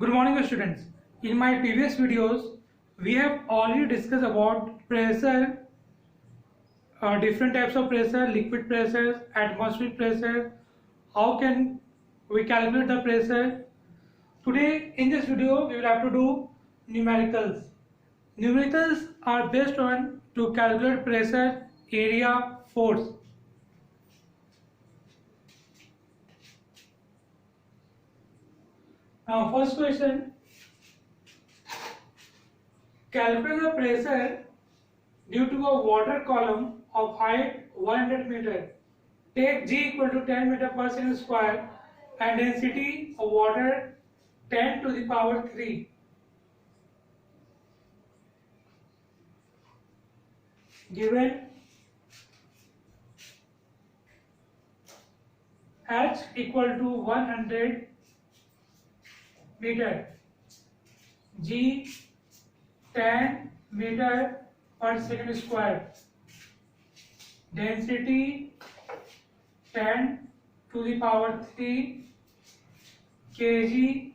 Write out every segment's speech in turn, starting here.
Good morning students. In my previous videos, we have already discussed about pressure, different types of pressure, liquid pressure, atmospheric pressure, how can we calculate the pressure. Today in this video we will have to do numericals. Numericals are based on to calculate pressure, area, force. Now first question, calculate the pressure due to a water column of height 100 meter. Take G equal to 10 meter per second square and density of water 10 to the power 3. Given H equal to 100 meter, G 10 meter per second square, density 10 to the power 3 kg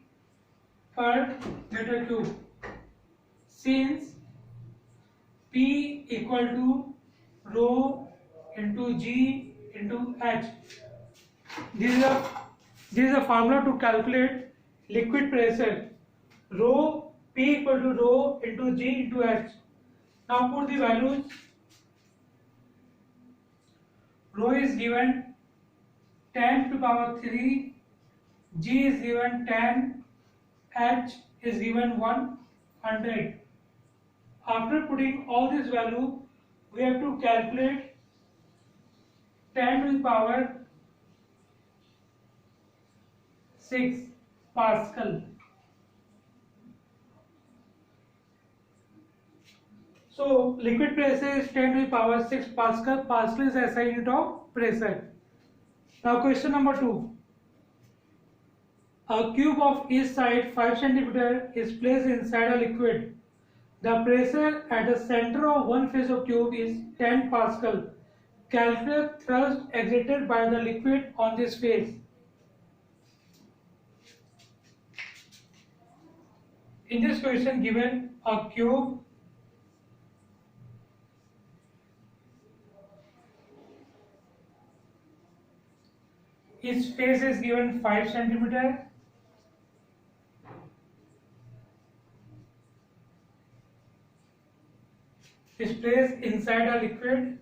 per meter cube. Since P equal to rho into G into H, this is a formula to calculate liquid pressure. Rho P equal to rho into G into H. Now put the values. Rho is given 10 to power 3, G is given 10, H is given 100. After putting all this value, we have to calculate 10 to the power 6 Pascal. So liquid pressure is 10 to the power 6 Pascal. Pascal is SI unit of pressure. Now question number 2. A cube of each side 5 cm is placed inside a liquid. The pressure at the center of one face of cube is 10 Pascal. Calculate thrust exerted by the liquid on this face. In this question given a cube its face is given 5 cm. Is placed inside a liquid.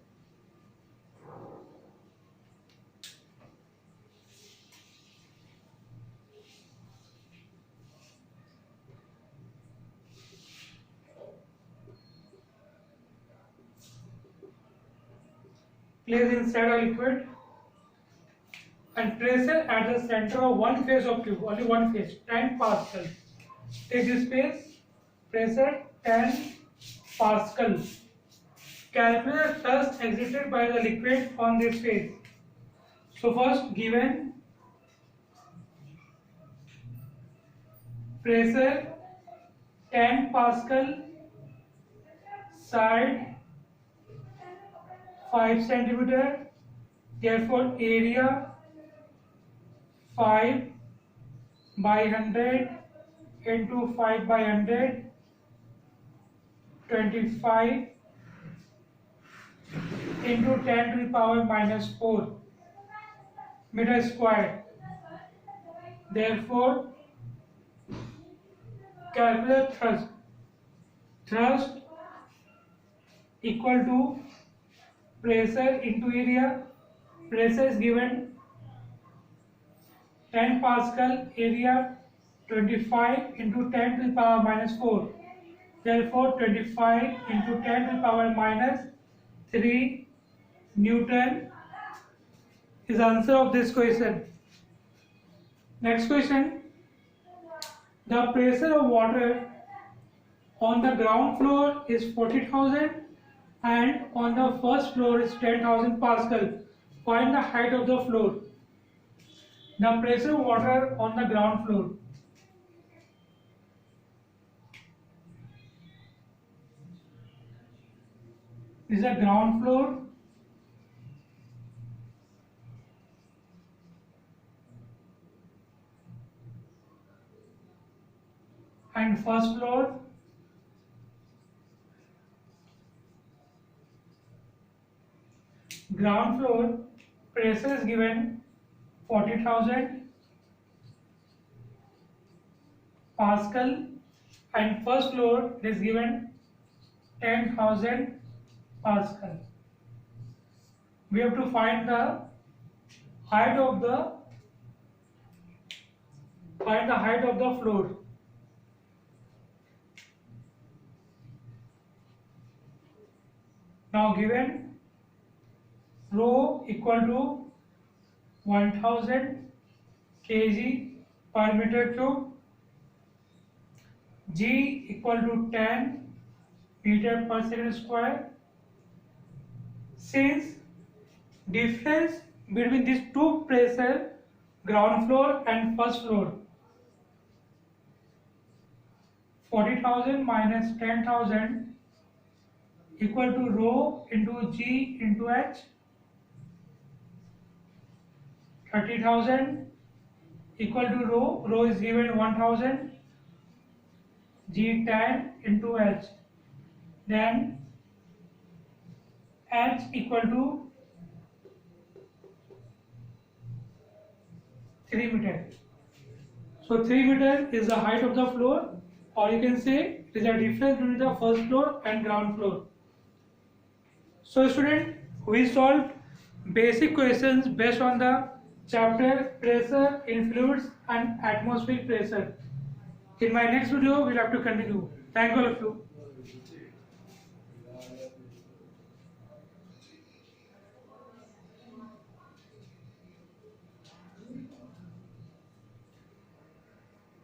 Placed inside a liquid, and pressure at the center of one face of cube, only one face, 10 Pascal. Take this face, pressure 10 Pascal. Calculate thrust exerted by the liquid on this face. So first given pressure 10 Pascal, side 5 cm, therefore area 5 by 100 into 5 by 100, 25 into 10 to the power minus 4 meter square. Therefore calculate thrust. Thrust equal to pressure into area. Pressure is given 10 Pascal, area 25 into 10 to the power minus 4. Therefore 25 into 10 to the power minus 3 Newton is answer of this question. Next question. The pressure of water on the ground floor is 40,000 and on the first floor is 10,000 Pascal. Find the height of the floor. The pressure of water on the ground floor. This is a ground floor. and first floor. Ground floor pressure is given 40,000 Pascal, and first floor is given 10,000 Pascal. We have to find the height of the floor. Now given rho equal to 1000 kg per meter cube, G equal to 10 meter per second square. Since difference between these two pressure, ground floor and first floor, 40,000 minus 10,000 equal to rho into G into H. 30,000 equal to rho is given 1000, G 10 into H. Then H equal to 3 meter. So 3 meter is the height of the floor, or you can say it is the difference between the first floor and ground floor. So student, we solved basic questions based on the chapter pressure in fluids and atmospheric pressure. In my next video, we'll have to continue. Thank you all of you.